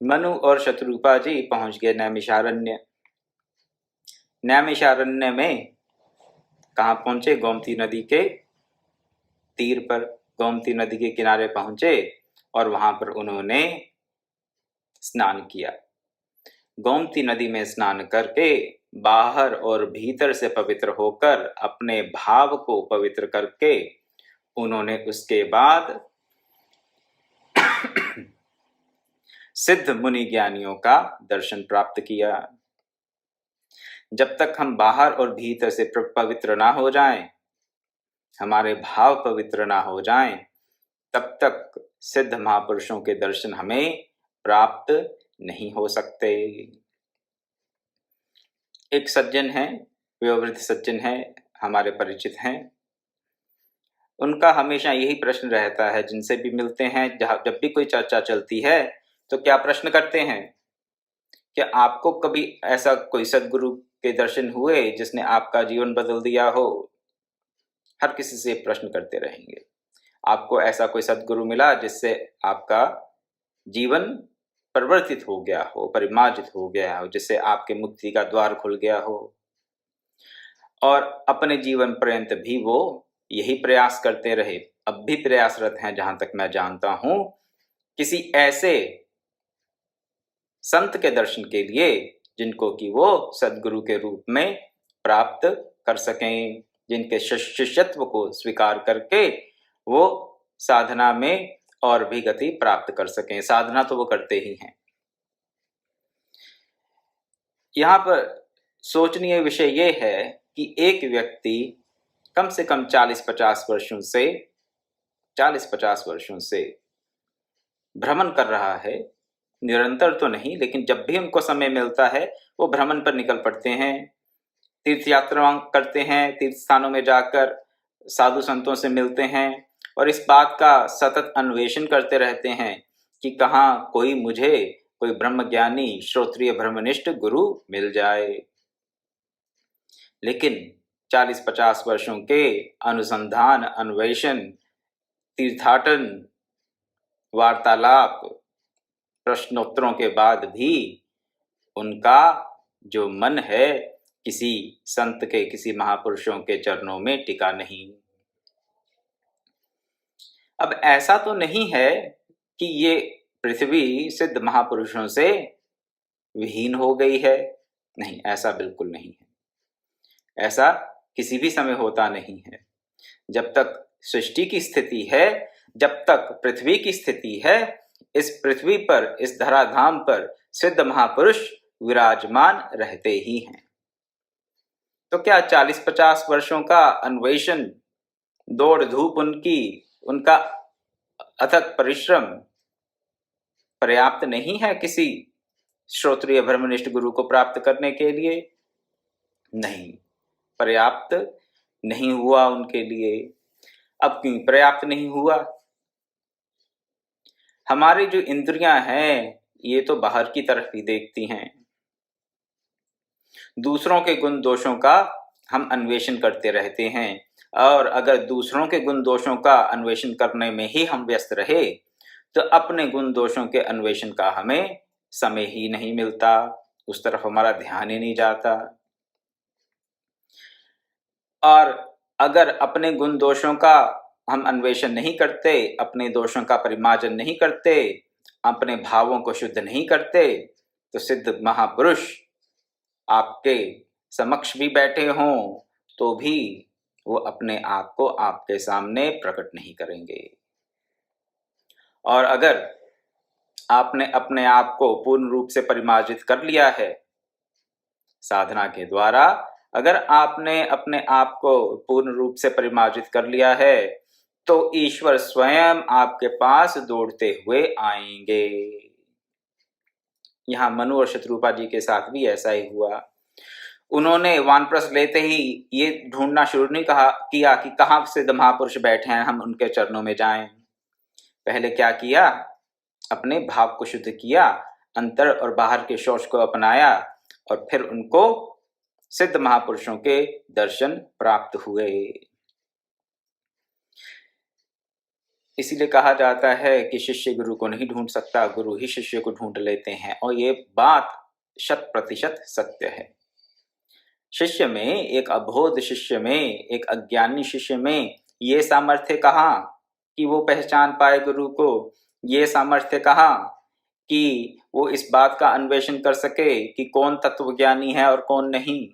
मनु और शत्रुपा जी पहुंच गए नैमिषारण्य। नैमिषारण्य में कहाँ पहुंचे? गोमती नदी के तीर पर, गोमती नदी के किनारे पहुंचे और वहां पर उन्होंने स्नान किया। गोमती नदी में स्नान करके बाहर और भीतर से पवित्र होकर अपने भाव को पवित्र करके उन्होंने उसके बाद सिद्ध मुनि ज्ञानियों का दर्शन प्राप्त किया। जब तक हम बाहर और भीतर से पवित्र ना हो जाएं, हमारे भाव पवित्र ना हो जाएं, तब तक सिद्ध महापुरुषों के दर्शन हमें प्राप्त नहीं हो सकते। एक सज्जन है, वयोवृद्ध सज्जन है, हमारे परिचित हैं। उनका हमेशा यही प्रश्न रहता है, जिनसे भी मिलते हैं, जब भी कोई चर्चा चलती है तो क्या प्रश्न करते हैं? क्या आपको कभी ऐसा कोई सद्गुरु के दर्शन हुए जिसने आपका जीवन बदल दिया हो? हर किसी से प्रश्न करते रहेंगे। आपको ऐसा कोई सद्गुरु मिला जिससे आपका जीवन परिवर्तित हो गया हो, परिमार्जित हो गया हो, जिससे आपके मुक्ति का द्वार खुल गया हो? और अपने जीवन पर्यंत भी वो यही प्रयास करते रहे, अब भी प्रयासरत हैं जहां तक मैं जानता हूं, किसी ऐसे संत के दर्शन के लिए जिनको कि वो सद्गुरु के रूप में प्राप्त कर सकें, जिनके शिष्यत्व को स्वीकार करके वो साधना में और भी गति प्राप्त कर सकें। साधना तो वो करते ही हैं। यहाँ पर सोचनीय विषय ये है कि एक व्यक्ति कम से कम 40-50 वर्षों से भ्रमण कर रहा है, निरंतर तो नहीं, लेकिन जब भी उनको समय मिलता है वो भ्रमण पर निकल पड़ते हैं, तीर्थ यात्रा करते हैं, तीर्थ स्थानों में जाकर साधु संतों से मिलते हैं और इस बात का सतत अन्वेषण करते रहते हैं कि कहाँ कोई ब्रह्मज्ञानी श्रोत्रिय ब्रह्मनिष्ठ गुरु मिल जाए। लेकिन 40-50 वर्षों के अनुसंधान, अन्वेषण, तीर्थाटन, वार्तालाप, प्रश्नोत्तरों के बाद भी उनका जो मन है किसी संत के, किसी महापुरुषों के चरणों में टिका नहीं। अब ऐसा तो नहीं है कि ये पृथ्वी सिद्ध महापुरुषों से विहीन हो गई है, नहीं, ऐसा बिल्कुल नहीं है। ऐसा किसी भी समय होता नहीं है। जब तक सृष्टि की स्थिति है, जब तक पृथ्वी की स्थिति है, इस पृथ्वी पर, इस धराधाम पर सिद्ध महापुरुष विराजमान रहते ही हैं। तो क्या 40-50 वर्षों का अन्वेषण, दौड़ धूप उनका अथक परिश्रम पर्याप्त नहीं है किसी श्रोत्रिय ब्रह्मनिष्ठ गुरु को प्राप्त करने के लिए? नहीं, पर्याप्त नहीं हुआ उनके लिए। अब क्यों पर्याप्त नहीं हुआ? हमारी जो इंद्रियां हैं ये तो बाहर की तरफ ही देखती हैं, दूसरों के गुण दोषों का हम अन्वेषण करते रहते हैं, और अगर दूसरों के गुण दोषों का अन्वेषण करने में ही हम व्यस्त रहे तो अपने गुण दोषों के अन्वेषण का हमें समय ही नहीं मिलता, उस तरफ हमारा ध्यान ही नहीं जाता। और अगर अपने गुण दोषों का हम अन्वेषण नहीं करते, अपने दोषों का परिमार्जन नहीं करते, अपने भावों को शुद्ध नहीं करते, तो सिद्ध महापुरुष आपके समक्ष भी बैठे हों तो भी वो अपने आप को आपके सामने प्रकट नहीं करेंगे। और अगर आपने अपने आप को पूर्ण रूप से परिमार्जित कर लिया है साधना के द्वारा, अगर आपने अपने आप को पूर्ण रूप से परिमार्जित कर लिया है तो ईश्वर स्वयं आपके पास दौड़ते हुए आएंगे। यहाँ मनु और शत्रुपा जी के साथ भी ऐसा ही हुआ। उन्होंने वानप्रस्थ लेते ही ये ढूंढना शुरू नहीं किया कि कहाँ सिद्ध महापुरुष बैठे हैं, हम उनके चरणों में जाएं। पहले क्या किया? अपने भाव को शुद्ध किया, अंतर और बाहर के शौच को अपनाया, और फिर उनको सिद्ध महापुरुषों के दर्शन प्राप्त हुए। इसीलिए कहा जाता है कि शिष्य गुरु को नहीं ढूंढ सकता, गुरु ही शिष्य को ढूंढ लेते हैं, और ये बात 100% सत्य है। शिष्य में, एक अबोध शिष्य में, एक अज्ञानी शिष्य में ये सामर्थ्य कहाँ कि वो पहचान पाए गुरु को, ये सामर्थ्य कहाँ कि वो इस बात का अन्वेषण कर सके कि कौन तत्वज्ञानी है और कौन नहीं।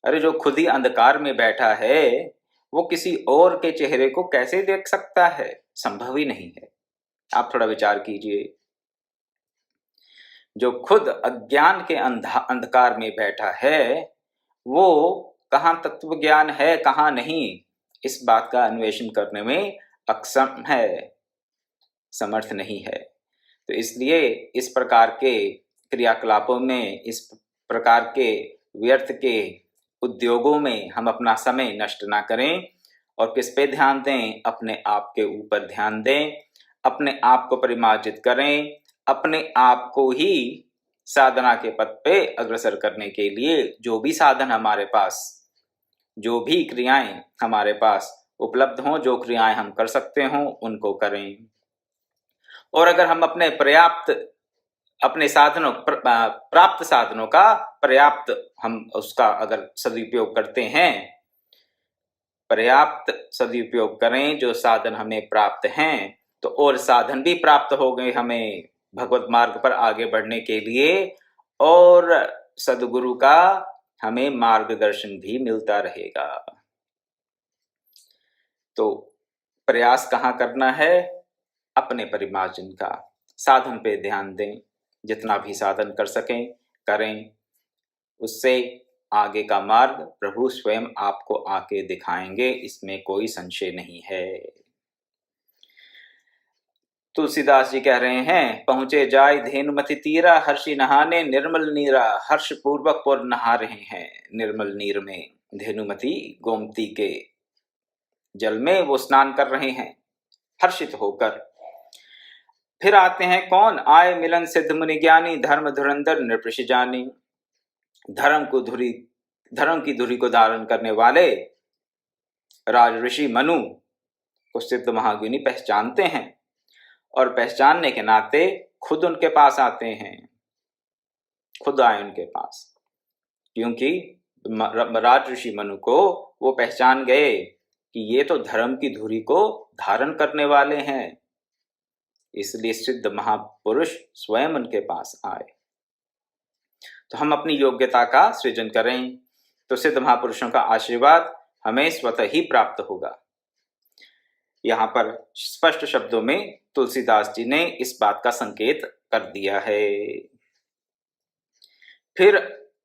अरे जो खुद ही अंधकार में बैठा है वो किसी और के चेहरे को कैसे देख सकता है? संभव ही नहीं है। आप थोड़ा विचार कीजिए। जो खुद अज्ञान के अंधकार में बैठा है वो कहाँ तत्व ज्ञान है कहाँ नहीं, इस बात का अन्वेषण करने में अक्षम है, समर्थ नहीं है। तो इसलिए इस प्रकार के क्रियाकलापों में, इस प्रकार के व्यर्थ के उद्योगों में हम अपना समय नष्ट ना करें और किस पे ध्यान दें? अपने आप के ऊपर ध्यान दें, अपने आप को परिमार्जित करें, अपने आप को ही साधना के पथ पे अग्रसर करने के लिए जो भी साधन हमारे पास, जो भी क्रियाएं हमारे पास उपलब्ध हों, जो क्रियाएं हम कर सकते हों उनको करें। और अगर हम अपने साधनों प्राप्त साधनों का पर्याप्त हम उसका अगर सदुपयोग करते हैं, पर्याप्त सदुपयोग करें जो साधन हमें प्राप्त हैं, तो और साधन भी प्राप्त हो गए हमें भगवत मार्ग पर आगे बढ़ने के लिए, और सदगुरु का हमें मार्गदर्शन भी मिलता रहेगा। तो प्रयास कहाँ करना है? अपने परिमार्जन का, साधन पे ध्यान दें, जितना भी साधन कर सकें करें, उससे आगे का मार्ग प्रभु स्वयं आपको आके दिखाएंगे, इसमें कोई संशय नहीं है। तुलसीदास जी कह रहे हैं, पहुंचे जाय धेनुमति तीरा, हर्षि नहाने निर्मल नीरा। हर्ष पूर्वक पुर नहा रहे हैं निर्मल नीर में, धेनुमति गोमती के जल में वो स्नान कर रहे हैं हर्षित होकर। फिर आते हैं कौन? आए मिलन सिद्ध मुनि ज्ञानी, धर्म धुरंधर नृपृषि जानी। धर्म की धुरी को धारण करने वाले राज ऋषि मनु को सिद्ध महाज्ञानी पहचानते हैं, और पहचानने के नाते खुद उनके पास आते हैं, खुद आए उनके पास, क्योंकि राज ऋषि मनु को वो पहचान गए कि ये तो धर्म की धुरी को धारण करने वाले हैं, इसलिए सिद्ध महापुरुष स्वयं उनके पास आए। तो हम अपनी योग्यता का सृजन करें तो सिद्ध महापुरुषों का आशीर्वाद हमें स्वतः ही प्राप्त होगा। यहाँ पर स्पष्ट शब्दों में तुलसीदास जी ने इस बात का संकेत कर दिया है। फिर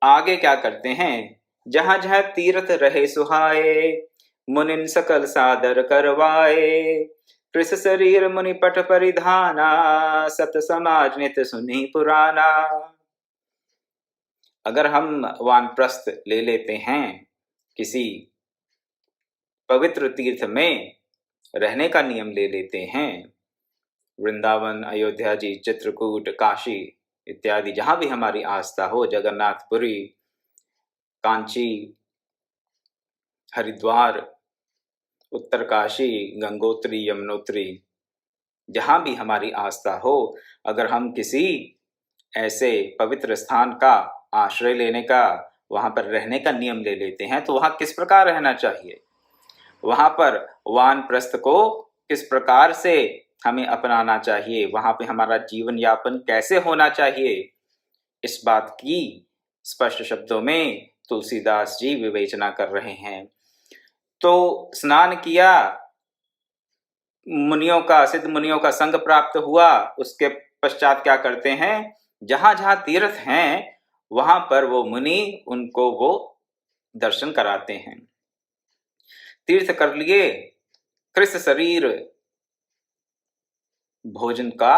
आगे क्या करते हैं? जहां जहां तीर्थ रहे सुहाए, मुनिन सकल सादर करवाए। कृष शरीर मुनि पट परिधाना, सत समाज नित सुनी पुराना। अगर हम वानप्रस्थ ले लेते हैं, किसी पवित्र तीर्थ में रहने का नियम ले लेते हैं, वृंदावन, अयोध्या जी, चित्रकूट, काशी इत्यादि जहां भी हमारी आस्था हो, जगन्नाथपुरी, कांची, हरिद्वार, उत्तरकाशी, गंगोत्री, यमुनोत्री, जहां भी हमारी आस्था हो, अगर हम किसी ऐसे पवित्र स्थान का आश्रय लेने का, वहां पर रहने का नियम ले लेते हैं, तो वहां किस प्रकार रहना चाहिए, वहां पर वानप्रस्थ को किस प्रकार से हमें अपनाना चाहिए, वहां पे हमारा जीवन यापन कैसे होना चाहिए, इस बात की स्पष्ट शब्दों में तुलसीदास जी विवेचना कर रहे हैं। तो स्नान किया, मुनियों का, सिद्ध मुनियों का संग प्राप्त हुआ, उसके पश्चात क्या करते हैं? जहां जहां तीर्थ हैं वहां पर वो मुनि उनको वो दर्शन कराते हैं। तीर्थ कर लिए, कृष शरीर, भोजन का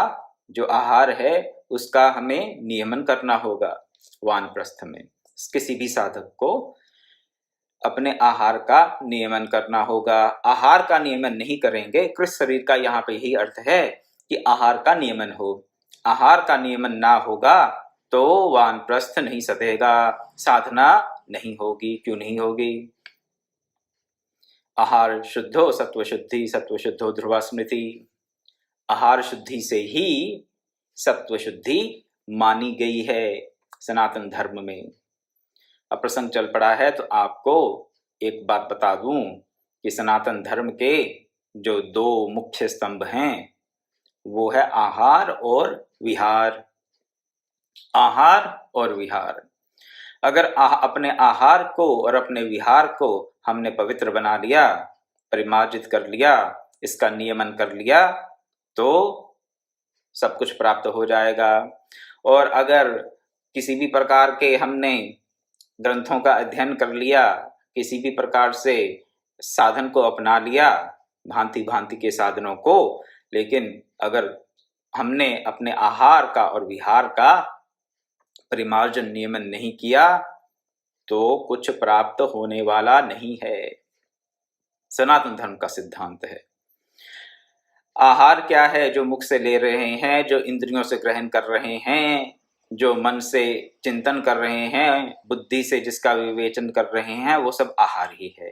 जो आहार है उसका हमें नियमन करना होगा। वानप्रस्थ में किसी भी साधक को अपने आहार का नियमन करना होगा। आहार का नियमन नहीं करेंगे, कृष शरीर का यहाँ पे यही अर्थ है कि आहार का नियमन हो। आहार का नियमन ना होगा तो वानप्रस्थ नहीं सधेगा, साधना नहीं होगी। क्यों नहीं होगी? आहार शुद्धो सत्व शुद्धि, सत्व शुद्धो ध्रुवा स्मृति। आहार शुद्धि से ही सत्व शुद्धि मानी गई है सनातन धर्म में। अब प्रसंग चल पड़ा है तो आपको एक बात बता दूं कि सनातन धर्म के जो दो मुख्य स्तंभ हैं वो है आहार और विहार। आहार और विहार। अगर अपने आहार को और अपने विहार को हमने पवित्र बना लिया, परिमार्जित कर लिया, इसका नियमन कर लिया तो सब कुछ प्राप्त हो जाएगा। और अगर किसी भी प्रकार के हमने ग्रंथों का अध्ययन कर लिया, किसी भी प्रकार से साधन को अपना लिया, भांति भांति के साधनों को, लेकिन अगर हमने अपने आहार का और विहार का परिमार्जन नियमन नहीं किया तो कुछ प्राप्त होने वाला नहीं है। सनातन धर्म का सिद्धांत है। आहार क्या है? जो मुख से ले रहे हैं, जो इंद्रियों से ग्रहण कर रहे हैं, जो मन से चिंतन कर रहे हैं, बुद्धि से जिसका विवेचन कर रहे हैं, वो सब आहार ही है।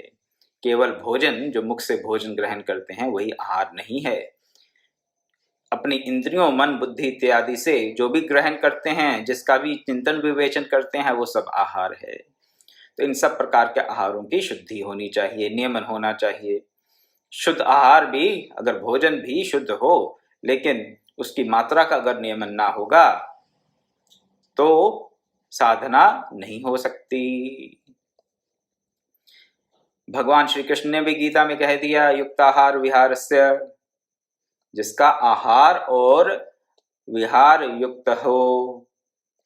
केवल भोजन, जो मुख से भोजन ग्रहण करते हैं, वही आहार नहीं है। अपनी इंद्रियों, मन, बुद्धि इत्यादि से जो भी ग्रहण करते हैं, जिसका भी चिंतन विवेचन करते हैं, वो सब आहार है। तो इन सब प्रकार के आहारों की शुद्धि होनी चाहिए, नियमन होना चाहिए। शुद्ध आहार भी, अगर भोजन भी शुद्ध हो, लेकिन उसकी मात्रा का अगर नियमन ना होगा तो साधना नहीं हो सकती। भगवान श्री कृष्ण ने भी गीता में कह दिया, युक्ताहार विहारस्य। जिसका आहार और विहार युक्त हो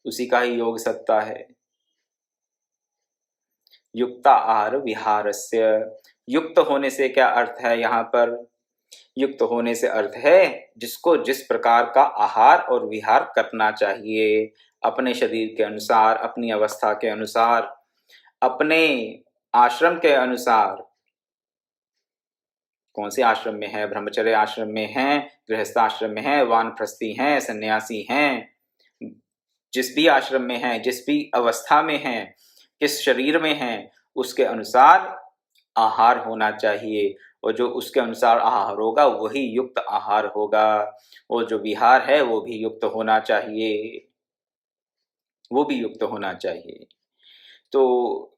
उसी का ही योग सत्ता है। युक्ता आहार विहारस्य। युक्त होने से क्या अर्थ है? यहाँ पर युक्त होने से अर्थ है जिसको जिस प्रकार का आहार और विहार करना चाहिए, अपने शरीर के अनुसार, अपनी अवस्था के अनुसार, अपने आश्रम के अनुसार। कौन से आश्रम में है? ब्रह्मचर्य आश्रम में है, गृहस्थ आश्रम में है, वानप्रस्थी हैं, सन्यासी हैं, जिस भी आश्रम में है, जिस भी अवस्था में है, किस शरीर में है, उसके अनुसार आहार होना चाहिए। और जो उसके अनुसार आहार होगा वही युक्त आहार होगा। और जो विहार है वो भी युक्त होना चाहिए, वो भी युक्त होना चाहिए। तो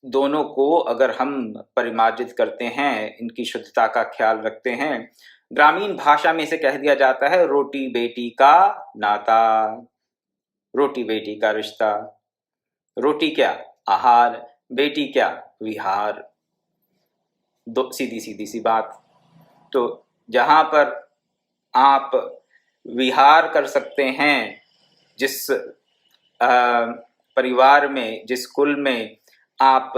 दोनों को अगर हम परिमार्जित करते हैं, इनकी शुद्धता का ख्याल रखते हैं, ग्रामीण भाषा में इसे कह दिया जाता है रोटी बेटी का नाता, रोटी बेटी का रिश्ता। रोटी क्या? आहार। बेटी क्या? विहार। दो सीधी सीधी सी बात। तो जहां पर आप विहार कर सकते हैं, जिस परिवार में, जिस कुल में आप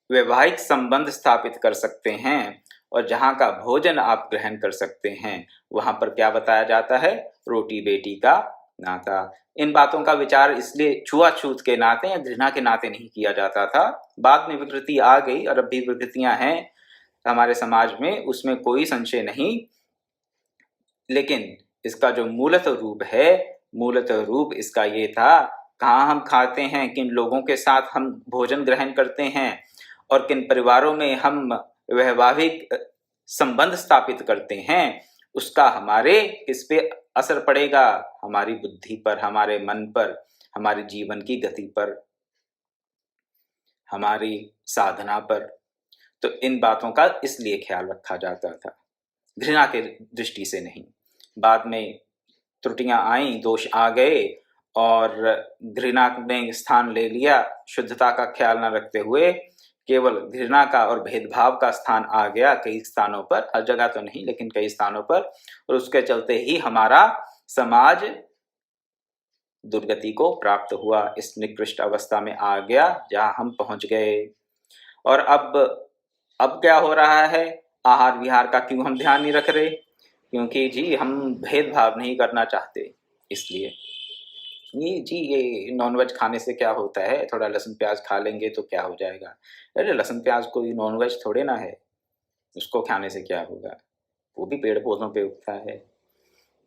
वैवाहिक संबंध स्थापित कर सकते हैं और जहां का भोजन आप ग्रहण कर सकते हैं, वहां पर क्या बताया जाता है? रोटी बेटी का नाता। इन बातों का विचार इसलिए छुआछूत के नाते या घृणा के नाते नहीं किया जाता था। बाद में विकृति आ गई और अब भी विकृतियां हैं हमारे समाज में, उसमें कोई संशय नहीं। लेकिन इसका जो मूलतः रूप है, मूलतः रूप इसका ये था, कहाँ हम खाते हैं, किन लोगों के साथ हम भोजन ग्रहण करते हैं और किन परिवारों में हम वैवाहिक संबंध स्थापित करते हैं, उसका हमारे किस पे असर पड़ेगा? हमारी बुद्धि पर, हमारे मन पर, हमारे जीवन की गति पर, हमारी साधना पर। तो इन बातों का इसलिए ख्याल रखा जाता था, घृणा के दृष्टि से नहीं। बाद में त्रुटियां आईं, दोष आ गए और घृणा ने स्थान ले लिया। शुद्धता का ख्याल न रखते हुए केवल घृणा का और भेदभाव का स्थान आ गया कई स्थानों पर, हर जगह तो नहीं लेकिन कई स्थानों पर। और उसके चलते ही हमारा समाज दुर्गति को प्राप्त हुआ, इस निकृष्ट अवस्था में आ गया जहां हम पहुंच गए। और अब क्या हो रहा है? आहार विहार का क्यों हम ध्यान नहीं रख रहे? क्योंकि जी हम भेदभाव नहीं करना चाहते। इसलिए ये नॉनवेज खाने से क्या होता है, थोड़ा लहसुन प्याज खा लेंगे तो क्या हो जाएगा? अरे लहसुन प्याज कोई नॉनवेज थोड़े ना है, उसको खाने से क्या होगा? वो भी पेड़ पौधों पे उगता है।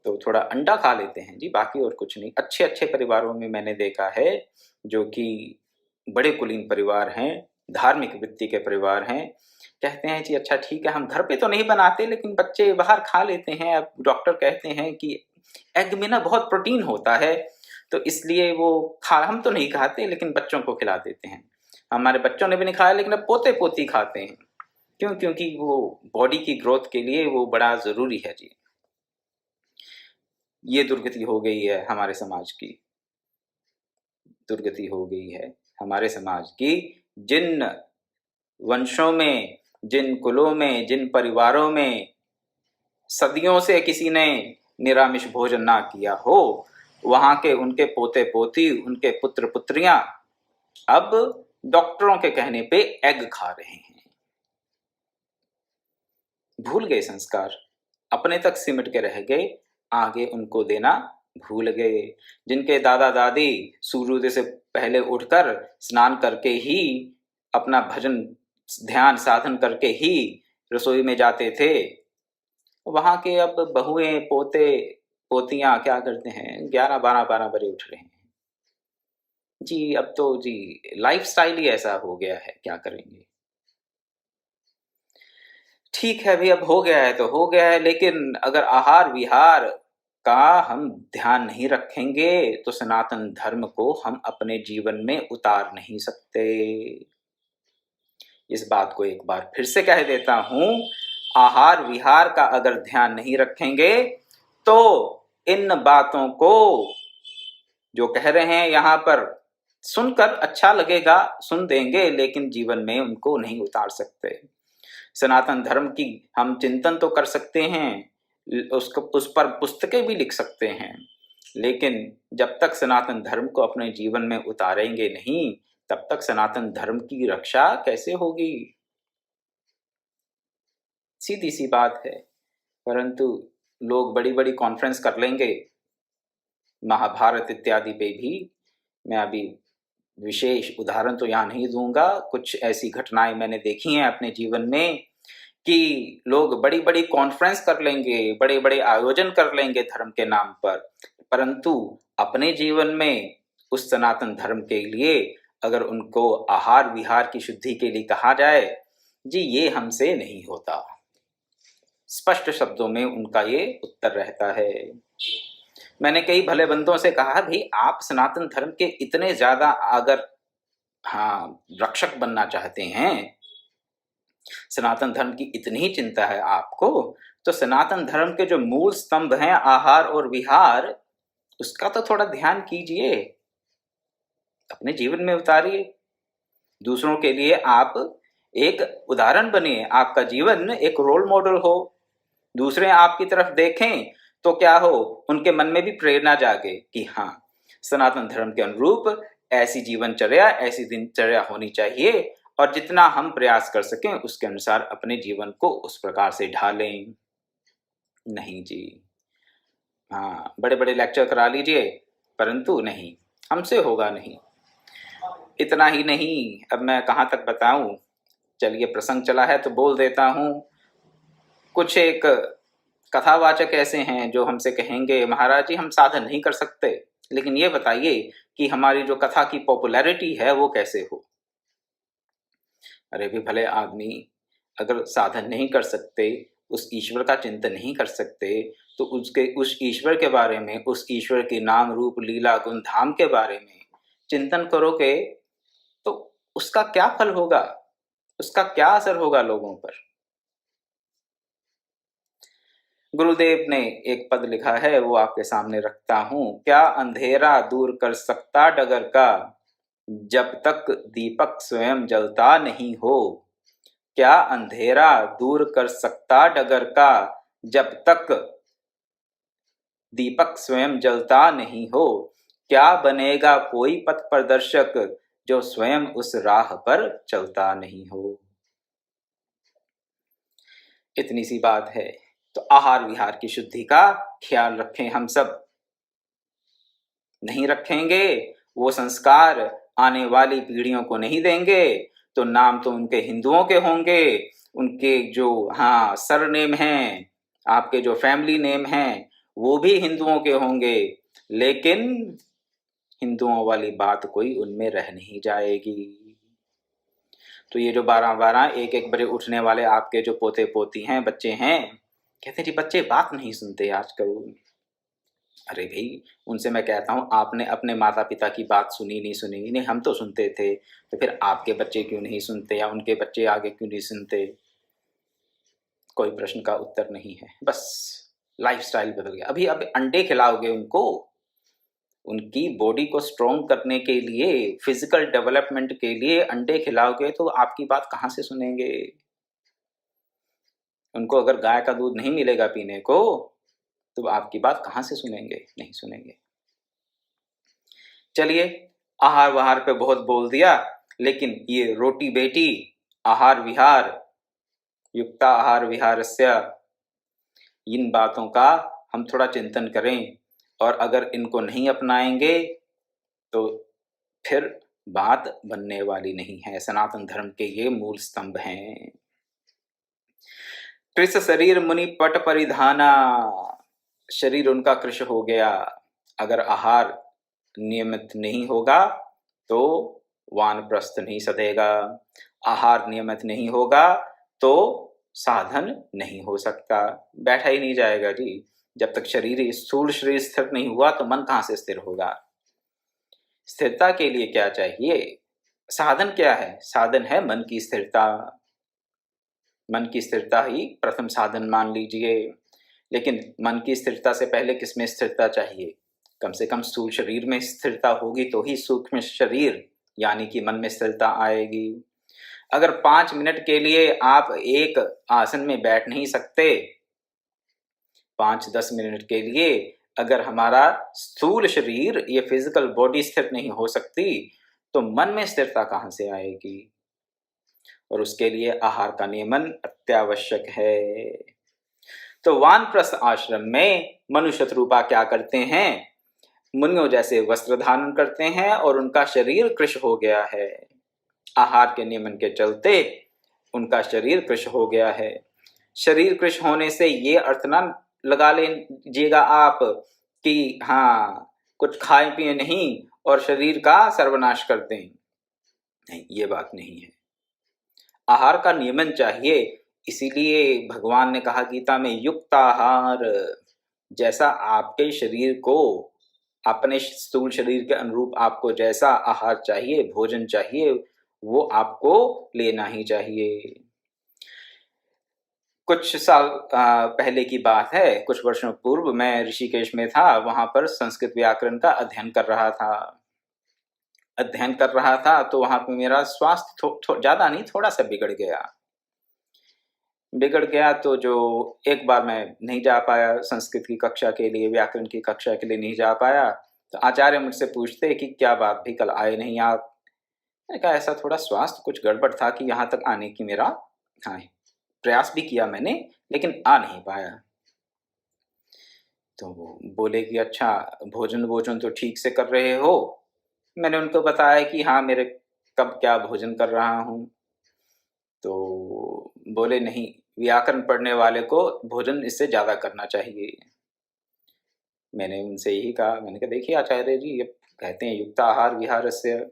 तो थोड़ा अंडा खा लेते हैं जी, बाकी और कुछ नहीं। अच्छे अच्छे परिवारों में मैंने देखा है, जो कि बड़े कुलीन परिवार हैं, धार्मिक वृत्ति के परिवार हैं, कहते हैं जी अच्छा ठीक है, हम घर पे तो नहीं बनाते लेकिन बच्चे बाहर खा लेते हैं। अब डॉक्टर कहते हैं कि एग में ना बहुत प्रोटीन होता है, तो इसलिए वो हम तो नहीं खाते लेकिन बच्चों को खिला देते हैं। हमारे बच्चों ने भी नहीं खाया लेकिन अब पोते पोती खाते हैं। क्यों? क्योंकि वो बॉडी की ग्रोथ के लिए वो बड़ा जरूरी है जी। ये दुर्गति हो गई है हमारे समाज की, दुर्गति हो गई है हमारे समाज की। जिन वंशों में, जिन कुलों में, जिन परिवारों में सदियों से किसी ने निरामिष भोजन ना किया हो, वहां के उनके पोते पोती, उनके पुत्र पुत्रियां अब डॉक्टरों के कहने पे एग खा रहे हैं। भूल गए संस्कार, अपने तक सिमट के रह गए, आगे उनको देना भूल गए। जिनके दादा दादी सूर्योदय से पहले उठकर स्नान करके ही अपना भजन ध्यान साधन करके ही रसोई में जाते थे, वहां के अब बहुएं पोते पोतियां क्या करते हैं, 11-12 बजे उठ रहे हैं जी। अब तो जी लाइफस्टाइल ही ऐसा हो गया है, क्या करेंगे। ठीक है अभी, अब हो गया है तो हो गया है, लेकिन अगर आहार विहार का हम ध्यान नहीं रखेंगे तो सनातन धर्म को हम अपने जीवन में उतार नहीं सकते। इस बात को एक बार फिर से कह देता हूं, आहार विहार का अगर ध्यान नहीं रखेंगे तो इन बातों को जो कह रहे हैं यहाँ पर सुनकर अच्छा लगेगा, सुन देंगे, लेकिन जीवन में उनको नहीं उतार सकते। सनातन धर्म की हम चिंतन तो कर सकते हैं, उस पर पुस्तकें भी लिख सकते हैं, लेकिन जब तक सनातन धर्म को अपने जीवन में उतारेंगे नहीं, तब तक सनातन धर्म की रक्षा कैसे होगी। सीधी सी बात है। परंतु लोग बड़ी बड़ी कॉन्फ्रेंस कर लेंगे, महाभारत इत्यादि पे भी। मैं अभी विशेष उदाहरण तो यहाँ नहीं दूंगा, कुछ ऐसी घटनाएं मैंने देखी हैं अपने जीवन में कि लोग बड़ी बड़ी कॉन्फ्रेंस कर लेंगे, बड़े बड़े आयोजन कर लेंगे धर्म के नाम पर, परंतु अपने जीवन में उस सनातन धर्म के लिए अगर उनको आहार विहार की शुद्धि के लिए कहा जाए, जी ये हमसे नहीं होता। स्पष्ट शब्दों में उनका ये उत्तर रहता है। मैंने कई भले बंदों से कहा, भाई आप सनातन धर्म के इतने ज्यादा अगर रक्षक बनना चाहते हैं, सनातन धर्म की इतनी ही चिंता है आपको, तो सनातन धर्म के जो मूल स्तंभ हैं आहार और विहार, उसका तो थोड़ा ध्यान कीजिए, अपने जीवन में उतारिए। दूसरों के लिए आप एक उदाहरण बनिए, आपका जीवन एक रोल मॉडल हो, दूसरे आपकी तरफ देखें तो क्या हो, उनके मन में भी प्रेरणा जागे कि हाँ, सनातन धर्म के अनुरूप ऐसी जीवनचर्या, ऐसी दिनचर्या होनी चाहिए, और जितना हम प्रयास कर सकें उसके अनुसार अपने जीवन को उस प्रकार से ढालें। नहीं जी, हाँ बड़े बड़े लेक्चर करा लीजिए, परंतु नहीं, हमसे होगा नहीं। इतना ही नहीं, अब मैं कहाँ तक बताऊं, चलिए प्रसंग चला है तो बोल देता हूं। कुछ एक कथावाचक ऐसे हैं जो हमसे कहेंगे, महाराज जी हम साधन नहीं कर सकते, लेकिन ये बताइए कि हमारी जो कथा की पॉपुलैरिटी है वो कैसे हो। अरे भी भले आदमी, अगर साधन नहीं कर सकते, उस ईश्वर का चिंतन नहीं कर सकते, तो उस ईश्वर के बारे में, उस ईश्वर के नाम रूप लीला गुण धाम के बारे में चिंतन करोगे तो उसका क्या फल होगा, उसका क्या असर होगा लोगों पर। गुरुदेव ने एक पद लिखा है, वो आपके सामने रखता हूं। क्या अंधेरा दूर कर सकता डगर का, जब तक दीपक स्वयं जलता नहीं हो। क्या अंधेरा दूर कर सकता डगर का, जब तक दीपक स्वयं जलता नहीं हो। क्या बनेगा कोई पथ प्रदर्शक, जो स्वयं उस राह पर चलता नहीं हो। इतनी सी बात है। तो आहार विहार की शुद्धि का ख्याल रखें हम सब। नहीं रखेंगे, वो संस्कार आने वाली पीढ़ियों को नहीं देंगे, तो नाम तो उनके हिंदुओं के होंगे, उनके जो सरनेम हैं, आपके जो फैमिली नेम हैं, वो भी हिंदुओं के होंगे, लेकिन हिंदुओं वाली बात कोई उनमें रह नहीं जाएगी। तो ये जो 12-12 1-1 बजे उठने वाले आपके जो पोते पोती हैं, बच्चे हैं, कहते हैं जी बच्चे बात नहीं सुनते आजकल। अरे भाई, उनसे मैं कहता हूँ आपने अपने माता पिता की बात सुनी नहीं सुनी? नहीं, हम तो सुनते थे। तो फिर आपके बच्चे क्यों नहीं सुनते, या उनके बच्चे आगे क्यों नहीं सुनते? कोई प्रश्न का उत्तर नहीं है, बस लाइफस्टाइल बदल गया। अभी अब अंडे खिलाओगे उनको, उनकी बॉडी को स्ट्रॉन्ग करने के लिए, फिजिकल डेवलपमेंट के लिए अंडे खिलाओगे, तो आपकी बात कहाँ से सुनेंगे? उनको अगर गाय का दूध नहीं मिलेगा पीने को, तो आपकी बात कहाँ से सुनेंगे? नहीं सुनेंगे। चलिए, आहार वहार पे बहुत बोल दिया, लेकिन ये रोटी बेटी आहार विहार युक्ता आहार विहारस्य, इन बातों का हम थोड़ा चिंतन करें, और अगर इनको नहीं अपनाएंगे तो फिर बात बनने वाली नहीं है। सनातन धर्म के ये मूल स्तंभ हैं। कृष शरीर मुनि पट परिधाना, शरीर उनका कृष हो गया। अगर आहार नियमित नहीं होगा तो वानप्रस्थ नहीं सधेगा, आहार नियमित नहीं होगा तो साधन नहीं हो सकता, बैठा ही नहीं जाएगा जी। जब तक शरीर स्थूल शरीर स्थिर नहीं हुआ तो मन कहाँ से स्थिर होगा? स्थिरता के लिए क्या चाहिए? साधन क्या है? साधन है मन की स्थिरता। मन की स्थिरता ही प्रथम साधन मान लीजिए। लेकिन मन की स्थिरता से पहले किसमें स्थिरता चाहिए? कम से कम स्थूल शरीर में स्थिरता होगी तो ही सूक्ष्म शरीर यानी कि मन में स्थिरता आएगी। अगर 5 मिनट के लिए आप एक आसन में बैठ नहीं सकते, 5-10 मिनट के लिए अगर हमारा स्थूल शरीर, ये फिजिकल बॉडी स्थिर नहीं हो सकती, तो मन में स्थिरता कहाँ से आएगी? और उसके लिए आहार का नियमन अत्यावश्यक है। तो वानप्रस्थ आश्रम में मनुष्य शत्रुपा क्या करते हैं? मुनियों जैसे वस्त्र धारण करते हैं और उनका शरीर कृश हो गया है। आहार के नियमन के चलते उनका शरीर कृश हो गया है। शरीर कृश होने से ये अर्थ ना लगा लीजिएगा आप कि हाँ कुछ खाए पिए नहीं और शरीर का सर्वनाश कर दें। नहीं, ये बात नहीं है। आहार का नियमन चाहिए। इसीलिए भगवान ने कहा गीता में युक्त आहार, जैसा आपके शरीर को, अपने स्थूल शरीर के अनुरूप आपको जैसा आहार चाहिए, भोजन चाहिए, वो आपको लेना ही चाहिए। कुछ साल पहले की बात है, कुछ वर्षों पूर्व मैं ऋषिकेश में था। वहां पर संस्कृत व्याकरण का अध्ययन कर रहा था। तो वहां पे मेरा स्वास्थ्य ज्यादा नहीं, थोड़ा सा बिगड़ गया। तो जो एक बार मैं नहीं जा पाया संस्कृत की कक्षा के लिए, व्याकरण की कक्षा के लिए नहीं जा पाया। तो आचार्य मुझसे पूछते कि क्या बात भी, कल आए नहीं आप? मैंने कहा ऐसा थोड़ा स्वास्थ्य कुछ गड़बड़ था कि यहाँ तक आने की मेरा, हाँ, प्रयास भी किया मैंने, लेकिन आ नहीं पाया। तो बोले कि अच्छा, भोजन भोजन तो ठीक से कर रहे हो? मैंने उनको बताया कि हाँ, मेरे कब क्या भोजन कर रहा हूँ। तो बोले नहीं, व्याकरण पढ़ने वाले को भोजन इससे ज़्यादा करना चाहिए। मैंने उनसे यही कहा, मैंने कहा देखिए आचार्य जी, ये कहते हैं युक्त आहार विहारस्य,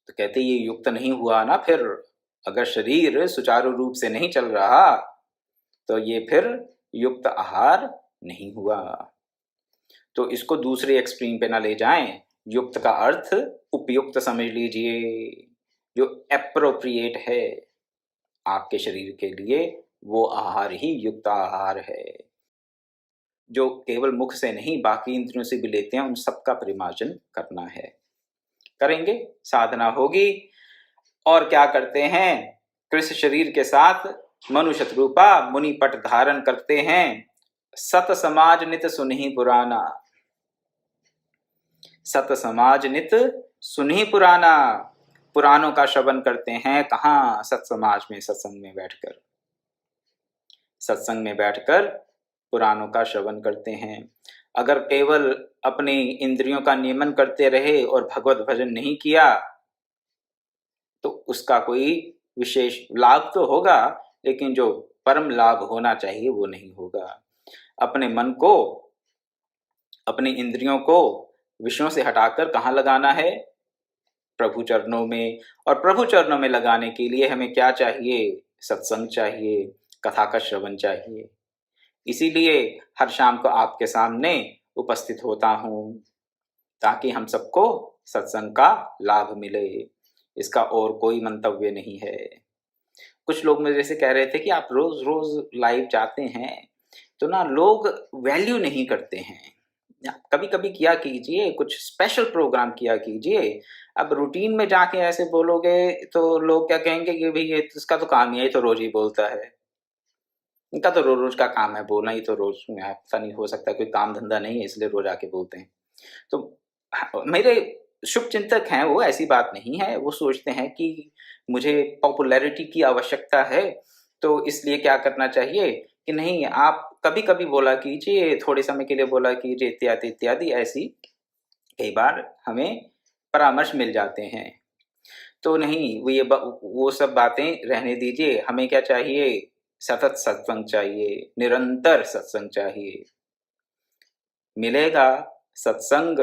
तो कहते ये युक्त नहीं हुआ ना फिर। अगर शरीर सुचारू रूप से नहीं चल रहा तो ये फिर युक्त आहार नहीं हुआ। तो इसको दूसरे एक्सट्रीम पे ना ले जाएं। युक्त का अर्थ उपयुक्त समझ लीजिए, जो एप्रोप्रिएट है आपके शरीर के लिए, वो आहार ही युक्त आहार है। जो केवल मुख से नहीं बाकी इंद्रियों से भी लेते हैं, उन सबका परिमार्जन करना है। करेंगे, साधना होगी। और क्या करते हैं? कृष्ण शरीर के साथ मनुष्य रूपा मुनि पट धारण करते हैं। सत समाज नित सुनहि पुराना, सत समाज नित सुनहि पुराना। पुराणों का श्रवण करते हैं कहाँ? सत समाज में, सत्संग में बैठकर। सत्संग में बैठकर पुराणों का श्रवण करते हैं। अगर केवल अपनी इंद्रियों का नियमन करते रहे और भगवत भजन नहीं किया तो उसका कोई विशेष लाभ तो होगा, लेकिन जो परम लाभ होना चाहिए वो नहीं होगा। अपने मन को, अपनी इंद्रियों को विषयों से हटाकर कहाँ लगाना है? प्रभु चरणों में, और प्रभु चरणों में लगाने के लिए हमें क्या चाहिए? सत्संग चाहिए, कथा का श्रवण चाहिए। इसीलिए हर शाम को आपके सामने उपस्थित होता हूँ, ताकि हम सबको सत्संग का लाभ मिले। इसका और कोई मंतव्य नहीं है। कुछ लोग मेरे से कह रहे थे कि आप रोज रोज लाइव जाते हैं तो ना लोग वैल्यू नहीं करते हैं, कभी कभी किया कीजिए, कुछ स्पेशल प्रोग्राम किया कीजिए। अब रूटीन में जाके ऐसे बोलोगे तो लोग क्या कहेंगे कि भाई ये इसका तो काम ही है, ये तो रोज ही बोलता है, इनका तो रोज रोज का काम है बोलना, ही तो रोज ऐसा नहीं हो सकता, कोई काम धंधा नहीं है इसलिए रोज आके बोलते हैं। तो मेरे शुभ चिंतक हैं वो, ऐसी बात नहीं है। वो सोचते हैं कि मुझे पॉपुलैरिटी की आवश्यकता है, तो इसलिए क्या करना चाहिए कि नहीं, आप कभी कभी बोला कीजिए, थोड़े समय के लिए बोला कीजिए, इत्यादि इत्यादि। ऐसी कई बार हमें परामर्श मिल जाते हैं। तो नहीं, वो सब बातें रहने दीजिए। हमें क्या चाहिए? सतत सत्संग चाहिए, निरंतर सत्संग चाहिए। मिलेगा सत्संग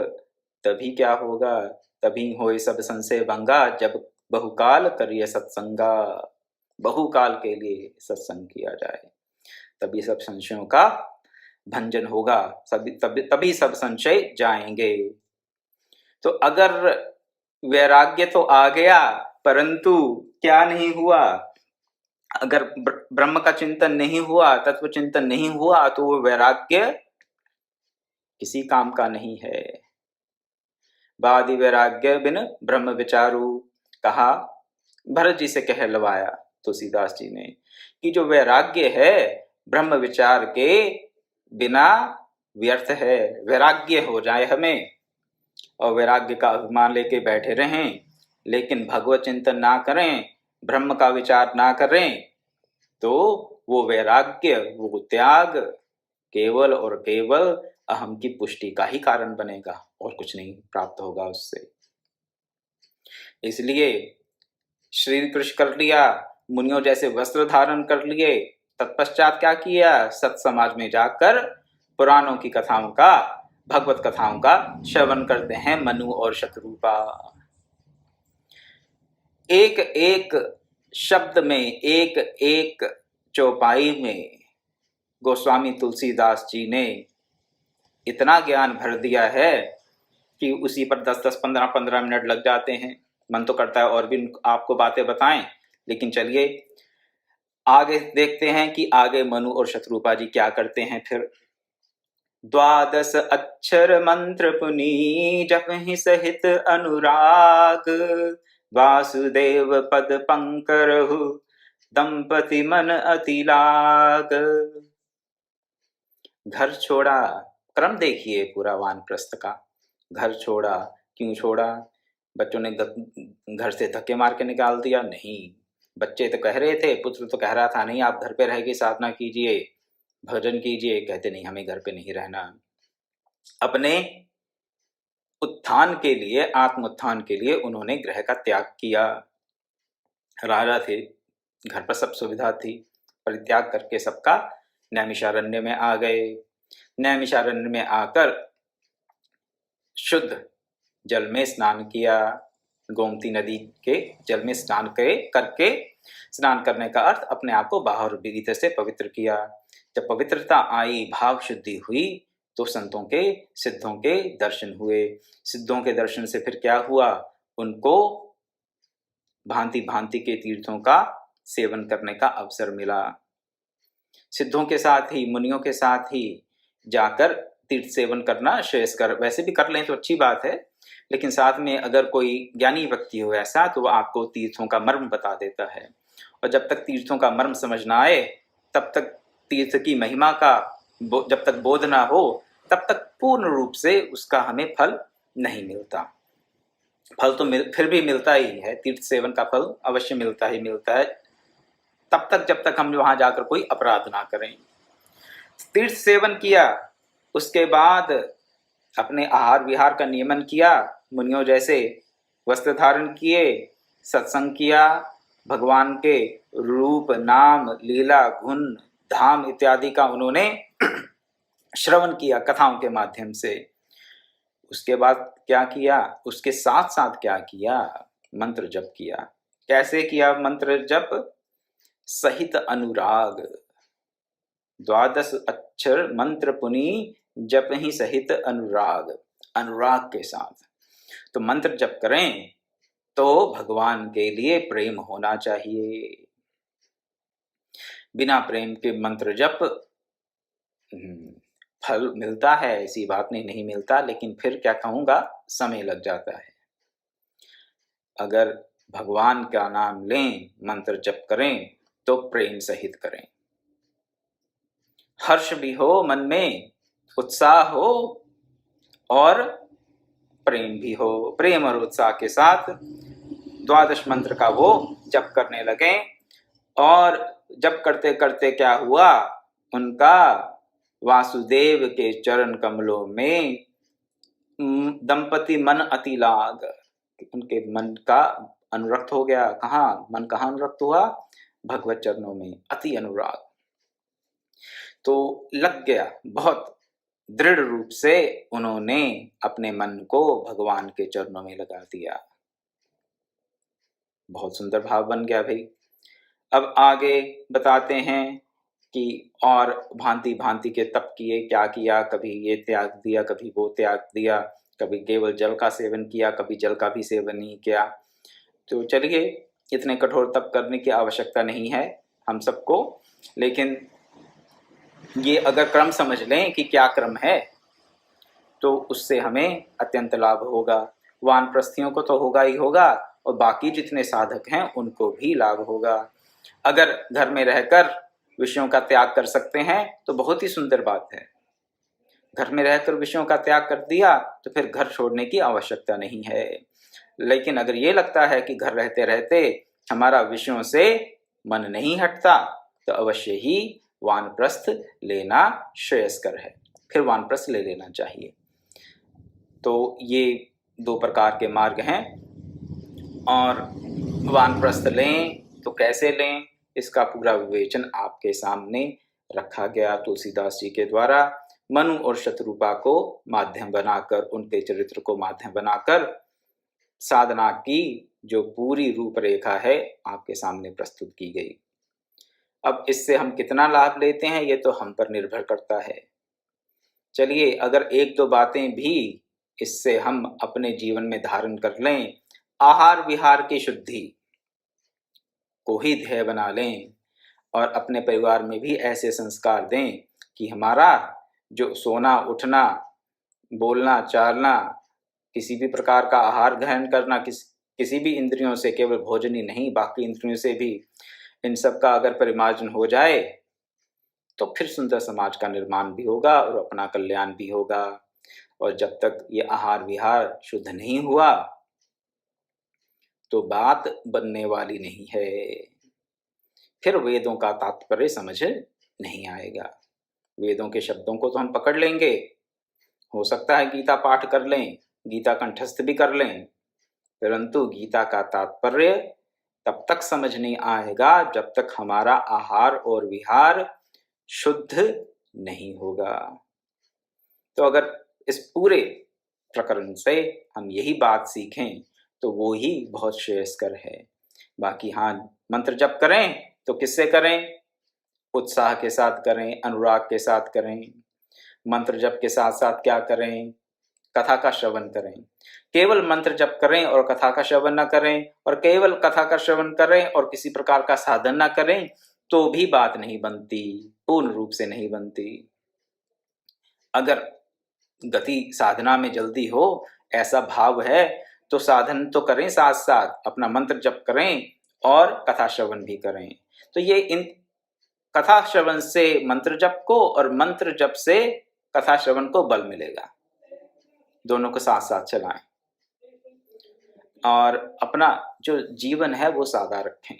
तभी क्या होगा? तभी होए सब संशय भंगा, जब बहुकाल करिए सत्संगा। बहुकाल के लिए सत्संग किया जाए, तभी सब संशयों का भंजन होगा, तभी सब संशय जाएंगे। तो अगर वैराग्य तो आ गया, परंतु क्या नहीं हुआ? अगर ब्रह्म का चिंतन नहीं हुआ, तत्व चिंतन नहीं हुआ, तो वो वैराग्य किसी काम का नहीं है। बादि वैराग्य बिन ब्रह्म विचारू, कहा भरत जी से कहलवाया तुलसीदास जी ने कि जो वैराग्य है ब्रह्म विचार के बिना व्यर्थ है। वैराग्य हो जाए हमें, और वैराग्य का अभिमान लेके बैठे रहें, लेकिन भगवत चिंतन ना करें, ब्रह्म का विचार ना करें, तो वो वैराग्य, वो त्याग केवल और केवल अहम की पुष्टि का ही कारण बनेगा, और कुछ नहीं प्राप्त होगा उससे। इसलिए श्री कृष्ण कर लिया, मुनियों जैसे वस्त्र धारण कर लिए, तत्पश्चात क्या किया? सत समाज में जाकर पुराणों की कथाओं का, भगवत कथाओं का श्रवण करते हैं मनु और शत्रुपा। एक एक शब्द में, एक एक चौपाई में गोस्वामी तुलसीदास जी ने इतना ज्ञान भर दिया है कि उसी पर 10-10, 15-15 मिनट लग जाते हैं। मन तो करता है और भी आपको बातें बताएं, लेकिन चलिए आगे देखते हैं कि आगे मनु और शत्रुपा जी क्या करते हैं। फिर 12 अक्षर मंत्र पुनी जपहि सहित अनुराग, वासुदेव पद पंकरहु दंपति मन अति लाग। घर छोड़ा, क्रम देखिए पूरा वानप्रस्थ का। घर छोड़ा, क्यों छोड़ा? बच्चों ने घर से धक्के मार के निकाल दिया? नहीं, बच्चे तो कह रहे थे, पुत्र तो कह रहा था नहीं आप घर पे रह के साधना कीजिए, भजन कीजिए। कहते नहीं, हमें घर पे नहीं रहना। अपने उत्थान के लिए, आत्म उत्थान के लिए उन्होंने गृह का त्याग किया। राजा थे, घर पर सब सुविधा थी, परित्याग करके सबका नैमिषारण्य में आ गए। नैमिषारण्य में आकर शुद्ध जल में स्नान किया, गोमती नदी के जल में स्नान करके, स्नान करने का अर्थ अपने आप को बाहर और भीतर से पवित्र किया। जब पवित्रता आई, भाव शुद्धि हुई, तो संतों के, सिद्धों के दर्शन हुए। सिद्धों के दर्शन से फिर क्या हुआ? उनको भांति भांति के तीर्थों का सेवन करने का अवसर मिला। सिद्धों के साथ ही, मुनियों के साथ ही जाकर तीर्थ सेवन करना श्रेयस्कर, वैसे भी कर लें तो अच्छी बात है, लेकिन साथ में अगर कोई ज्ञानी व्यक्ति हो ऐसा, तो वह आपको तीर्थों का मर्म बता देता है। और जब तक तीर्थों का मर्म समझ ना आए, तब तक तीर्थ की महिमा का जब तक बोध ना हो, तब तक पूर्ण रूप से उसका हमें फल नहीं मिलता। फल तो फिर भी मिलता ही है, तीर्थ सेवन का फल अवश्य मिलता ही मिलता है, तब तक जब तक हम वहां जाकर कोई अपराध ना करें। तीर्थ सेवन किया, उसके बाद अपने आहार विहार का नियमन किया, मुनियों जैसे वस्त्र धारण किए, सत्संग किया, भगवान के रूप, नाम, लीला, गुण, धाम इत्यादि का उन्होंने श्रवण किया कथाओं के माध्यम से। उसके बाद क्या किया? उसके साथ साथ क्या किया? मंत्र जप किया। कैसे किया मंत्र जप? सहित अनुराग। 12 अक्षर मंत्र पुनी जप ही सहित अनुराग, अनुराग के साथ। तो मंत्र जप करें तो भगवान के लिए प्रेम होना चाहिए। बिना प्रेम के मंत्र जप फल मिलता है ऐसी बात नहीं, नहीं मिलता, लेकिन फिर क्या कहूँगा, समय लग जाता है। अगर भगवान का नाम लें, मंत्र जप करें तो प्रेम सहित करें। हर्ष भी हो मन में, उत्साह हो और प्रेम भी हो। प्रेम और उत्साह के साथ 12 मंत्र का वो जप करने लगे। और जप करते करते क्या हुआ, उनका वासुदेव के चरण कमलों में दंपति मन अति लाग, उनके मन का अनुरक्त हो गया। कहाँ मन, कहाँ अनुरक्त हुआ? भगवत चरणों में, अति अनुराग। तो लग गया, बहुत दृढ़ रूप से उन्होंने अपने मन को भगवान के चरणों में लगा दिया। बहुत सुंदर भाव बन गया भाई। अब आगे बताते हैं कि और भांति भांति के तप किए, क्या किया, कभी ये त्याग दिया, कभी वो त्याग दिया, कभी केवल जल का सेवन किया, कभी जल का भी सेवन नहीं किया। तो चलिए, इतने कठोर तप करने की आवश्यकता नहीं है हम सबको, लेकिन ये अगर क्रम समझ लें कि क्या क्रम है तो उससे हमें अत्यंत लाभ होगा। वानप्रस्थियों को तो होगा ही होगा, और बाकी जितने साधक हैं उनको भी लाभ होगा। अगर घर में रहकर विषयों का त्याग कर सकते हैं तो बहुत ही सुंदर बात है। घर में रहकर विषयों का त्याग कर दिया तो फिर घर छोड़ने की आवश्यकता नहीं है। लेकिन अगर ये लगता है कि घर रहते रहते हमारा विषयों से मन नहीं हटता, तो अवश्य ही वानप्रस्थ लेना श्रेयस्कर है, फिर वानप्रस्थ ले लेना चाहिए। तो ये 2 प्रकार के मार्ग हैं, और वानप्रस्थ लें तो कैसे लें, इसका पूरा विवेचन आपके सामने रखा गया तुलसीदास जी के द्वारा। मनु और शत्रुपा को माध्यम बनाकर, उनके चरित्र को माध्यम बनाकर साधना की जो पूरी रूपरेखा है आपके सामने प्रस्तुत की गई। अब इससे हम कितना लाभ लेते हैं ये तो हम पर निर्भर करता है। चलिए, अगर 1-2 बातें भी इससे हम अपने जीवन में धारण कर लें, आहार विहार की शुद्धि को ही ध्येय बना लें, और अपने परिवार में भी ऐसे संस्कार दें कि हमारा जो सोना उठना, बोलना चालना, किसी भी प्रकार का आहार ग्रहण करना, किसी भी इंद्रियों से, केवल भोजन ही नहीं बाकी इंद्रियों से भी, इन सब का अगर परिमार्जन हो जाए तो फिर सुंदर समाज का निर्माण भी होगा और अपना कल्याण भी होगा। और जब तक ये आहार विहार शुद्ध नहीं हुआ तो बात बनने वाली नहीं है, फिर वेदों का तात्पर्य समझ नहीं आएगा। वेदों के शब्दों को तो हम पकड़ लेंगे, हो सकता है गीता पाठ कर लें, गीता कंठस्थ भी कर लें, परंतु गीता का तात्पर्य तब तक समझ नहीं आएगा जब तक हमारा आहार और विहार शुद्ध नहीं होगा। तो अगर इस पूरे प्रकरण से हम यही बात सीखें तो वो ही बहुत श्रेयस्कर है। बाकी हाँ, मंत्र जप करें तो किससे करें? उत्साह के साथ करें, अनुराग के साथ करें। मंत्र जप के साथ साथ क्या करें? कथा का श्रवण करें। केवल मंत्र जप करें और कथा का श्रवण न करें, और केवल कथा का श्रवण करें और किसी प्रकार का साधन न करें तो भी बात नहीं बनती, पूर्ण रूप से नहीं बनती। अगर गति साधना में जल्दी हो ऐसा भाव है तो साधन तो करें, साथ साथ अपना मंत्र जप करें और कथा श्रवण भी करें। तो ये इन कथा श्रवण से मंत्र जप को और मंत्र जप से कथा श्रवण को बल मिलेगा। दोनों को साथ साथ चलाएं और अपना जो जीवन है वो सादा रखें।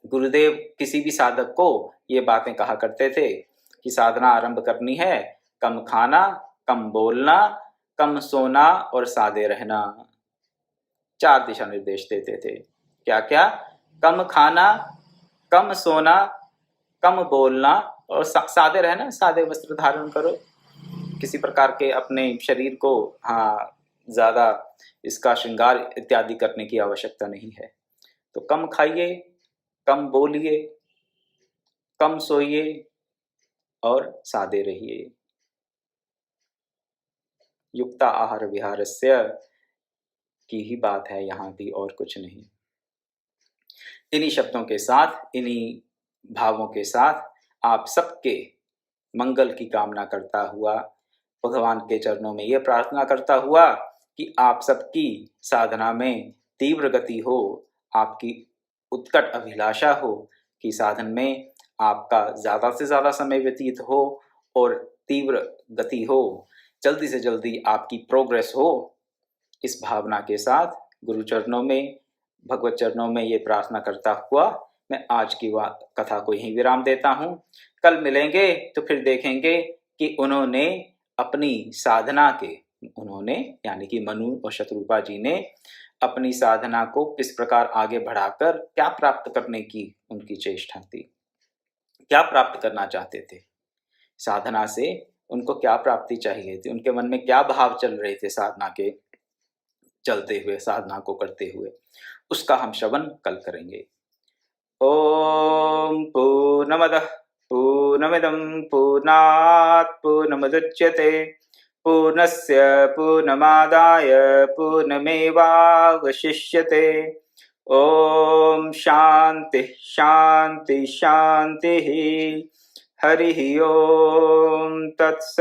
गुरुदेव किसी भी साधक को ये बातें कहा करते थे कि साधना आरंभ करनी है, कम खाना, कम बोलना, कम सोना और सादे रहना। 4 दिशा निर्देश देते थे। क्या क्या? कम खाना, कम सोना, कम बोलना और सादे रहना। सादे वस्त्र धारण करो, किसी प्रकार के अपने शरीर को ज़्यादा इसका श्रृंगार इत्यादि करने की आवश्यकता नहीं है। तो कम खाइए, कम बोलिए, कम सोइए और सादे रहिए। युक्ता आहार विहारस्य की ही बात है यहाँ भी, और कुछ नहीं। इन्हीं शब्दों के साथ, इन्हीं भावों के साथ आप सबके मंगल की कामना करता हुआ, भगवान के चरणों में ये प्रार्थना करता हुआ कि आप सबकी साधना में तीव्र गति हो, आपकी उत्कट अभिलाषा हो कि साधन में आपका ज़्यादा से ज़्यादा समय व्यतीत हो और तीव्र गति हो, जल्दी से जल्दी आपकी प्रोग्रेस हो। इस भावना के साथ गुरु चरणों में, भगवत चरणों में ये प्रार्थना करता हुआ मैं आज की कथा को यहीं विराम देता हूँ। कल मिलेंगे तो फिर देखेंगे कि उन्होंने अपनी साधना के, उन्होंने यानी कि मनु और शत्रुपा जी ने अपनी साधना को किस प्रकार आगे बढ़ाकर क्या प्राप्त करने की उनकी चेष्टा थी, क्या प्राप्त करना चाहते थे, साधना से उनको क्या प्राप्ति चाहिए थी, उनके मन में क्या भाव चल रहे थे साधना के चलते हुए, साधना को करते हुए, उसका हम श्रवण कल करेंगे। ओम पूर्णमदः पूर्णमिदं पूर्णात् पूर्णमुदच्यते पूर्णस्य पूर्णमादाय पूर्णमेवावशिष्यते। ओम शांति शांति शांति। हरि ओम तत्सत्।